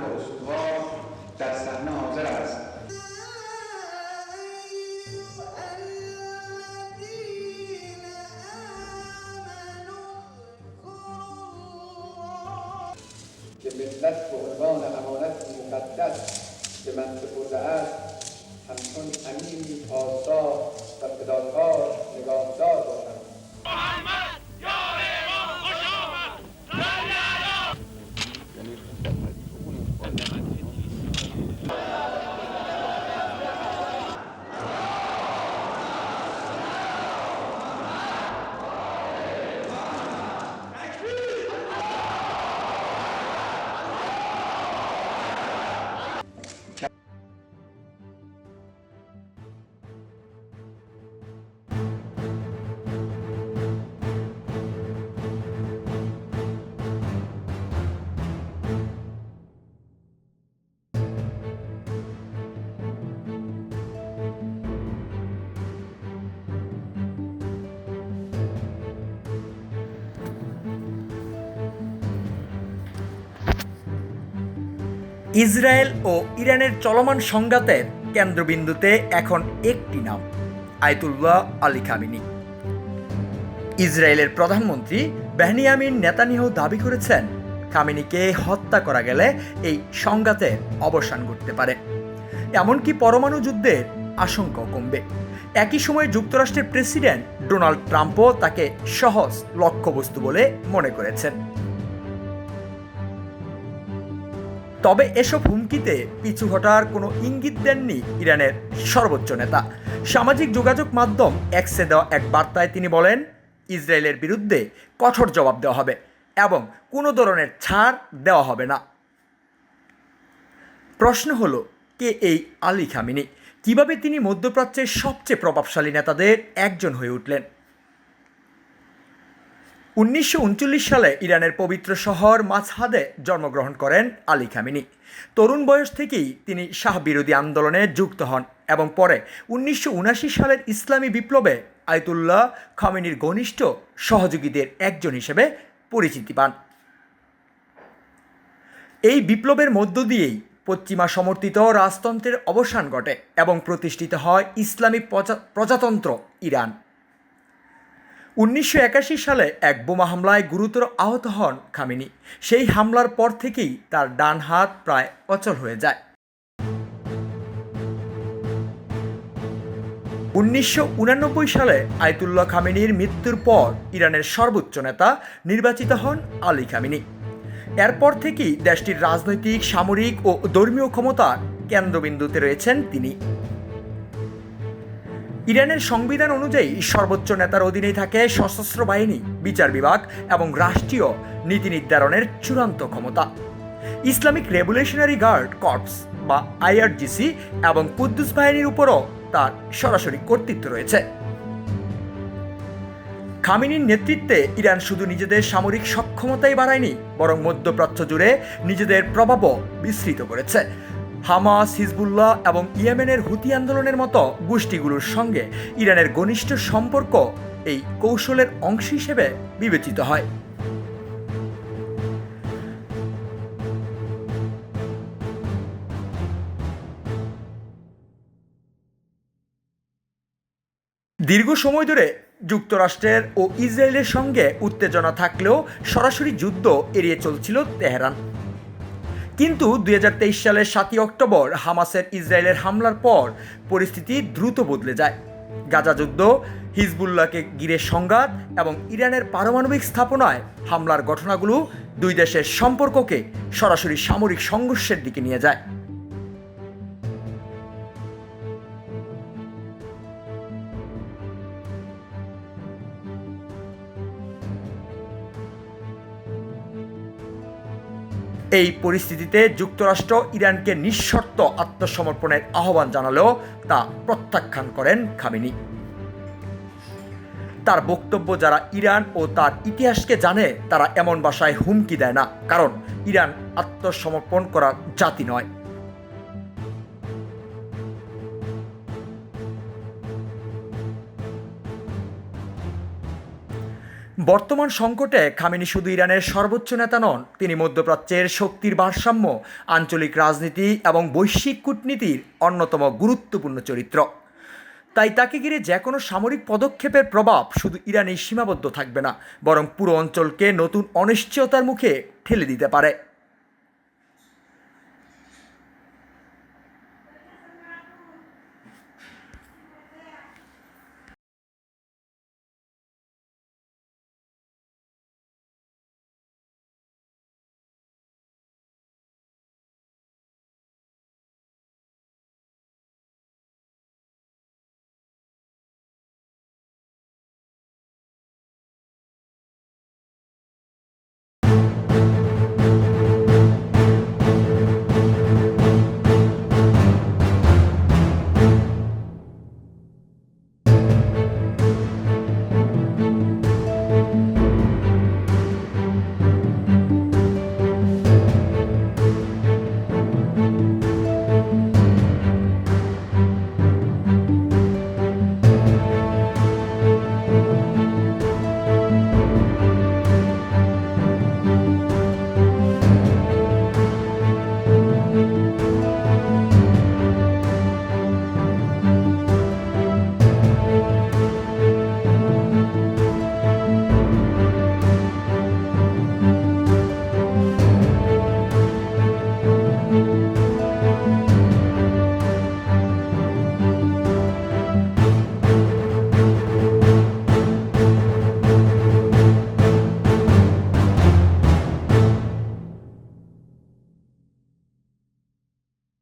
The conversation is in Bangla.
و استوار در صحنه حاضر است. که ملت به عنوان امانت مقدس به من سپرده است همچون امینی پاسدار و فداکار نگاهدار باشم. ইসরায়েল ও ইরানের চলমান সংঘাতের কেন্দ্রবিন্দুতে এখন একটি নাম, আয়াতুল্লাহ আলী খামেনি। ইসরায়েলের প্রধানমন্ত্রী বেনিয়ামিন নেতানিয়াহু দাবি করেছেন, খামেনিকে হত্যা করা গেলে এই সংঘাতের অবসান ঘটতে পারে, এমনকি পরমাণু যুদ্ধের আশঙ্কাও কমবে। একই সময়ে যুক্তরাষ্ট্রের প্রেসিডেন্ট ডোনাল্ড ট্রাম্পও তাকে সহজ লক্ষ্যবস্তু বলে মনে করেছেন। তবে এসব হুমকিতে পিছু হটার কোনো ইঙ্গিত দেননি ইরানের সর্বোচ্চ নেতা। সামাজিক যোগাযোগ মাধ্যম এক্সে দেওয়া এক বার্তায় তিনি বলেন, ইসরায়েলের বিরুদ্ধে কঠোর জবাব দেওয়া হবে এবং কোনো ধরনের ছাড় দেওয়া হবে না। প্রশ্ন হলো, কে এই আলী খামেনি? কিভাবে তিনি মধ্যপ্রাচ্যের সবচেয়ে প্রভাবশালী নেতাদের একজন হয়ে উঠলেন? 1939 সালে ইরানের পবিত্র শহর মাশহাদে জন্মগ্রহণ করেন আলী খামেনি। তরুণ বয়স থেকেই তিনি শাহ বিরোধী আন্দোলনে যুক্ত হন এবং পরে 1979 সালের ইসলামী বিপ্লবে আয়াতুল্লাহ খামেনির ঘনিষ্ঠ সহযোগীদের একজন হিসেবে পরিচিতি পান। এই বিপ্লবের মধ্য দিয়েই পশ্চিমা সমর্থিত রাজতন্ত্রের অবসান ঘটে এবং প্রতিষ্ঠিত হয় ইসলামী প্রজাতন্ত্র ইরান। 1981 সালে এক বোমা হামলায় গুরুতর আহত হন খামেনি। সেই হামলার পর থেকেই তার ডান হাত প্রায় অচল হয়ে যায়। 1989 সালে আয়াতুল্লাহ খামেনির মৃত্যুর পর ইরানের সর্বোচ্চ নেতা নির্বাচিত হন আলী খামেনি। এরপর থেকেই দেশটির রাজনৈতিক, সামরিক ও ধর্মীয় ক্ষমতার কেন্দ্রবিন্দুতে রয়েছেন তিনি। ইরানের সংবিধান অনুযায়ী সর্বোচ্চ নেতার অধীনেই থাকে সশস্ত্র বাহিনী, বিচার বিভাগ এবং রাষ্ট্রীয় নীতি নির্ধারণের চূড়ান্ত ক্ষমতা। ইসলামিক রেভলিউশনারি গার্ড কর্পস বা আইআরজিসি এবং কুদ্দুস বাহিনীর উপরও তার সরাসরি কর্তৃত্ব রয়েছে। খামেনির নেতৃত্বে ইরান শুধু নিজেদের সামরিক সক্ষমতাই বাড়ায়নি, বরং মধ্যপ্রাচ্য জুড়ে নিজেদের প্রভাবও বিস্তৃত করেছে। হামাস, হিজবুল্লাহ এবং ইয়েমেনের হুতি আন্দোলনের মতো গোষ্ঠীগুলোর সঙ্গে ইরানের ঘনিষ্ঠ সম্পর্ক এই কৌশলের অংশ হিসেবে বিবেচিত হয়। দীর্ঘ সময় ধরে যুক্তরাষ্ট্রের ও ইসরায়েলের সঙ্গে উত্তেজনা থাকলেও সরাসরি যুদ্ধ এড়িয়ে চলছিল তেহরান। কিন্তু 2023 সালের 7 অক্টোবর হামাসের ইসরায়েলের হামলার পর পরিস্থিতি দ্রুত বদলে যায়। গাজা যুদ্ধ, হিজবুল্লাহকে ঘিরে সংঘাত এবং ইরানের পারমাণবিক স্থাপনায় হামলার ঘটনাগুলো দুই দেশের সম্পর্ককে সরাসরি সামরিক সংঘর্ষের দিকে নিয়ে যায়। এই পরিস্থিতিতে যুক্তরাষ্ট্র ইরানকে নিঃশর্ত আত্মসমর্পণের আহ্বান জানালেও তা প্রত্যাখ্যান করেন খামেনি। তার বক্তব্য, যারা ইরান ও তার ইতিহাসকে জানে তারা এমন ভাষায় হুমকি দেয় না, কারণ ইরান আত্মসমর্পণ করার জাতি নয়। বর্তমান সংকটে খামেনি শুধু ইরানের সর্বোচ্চ নেতা নন, তিনি মধ্যপ্রাচ্যের শক্তির ভারসাম্য, আঞ্চলিক রাজনীতি এবং বৈশ্বিক কূটনীতির অন্যতম গুরুত্বপূর্ণ চরিত্র। তাই তাকে ঘিরে যে কোনো সামরিক পদক্ষেপের প্রভাব শুধু ইরানেই সীমাবদ্ধ থাকবে না, বরং পুরো অঞ্চলকে নতুন অনিশ্চয়তার মুখে ঠেলে দিতে পারে।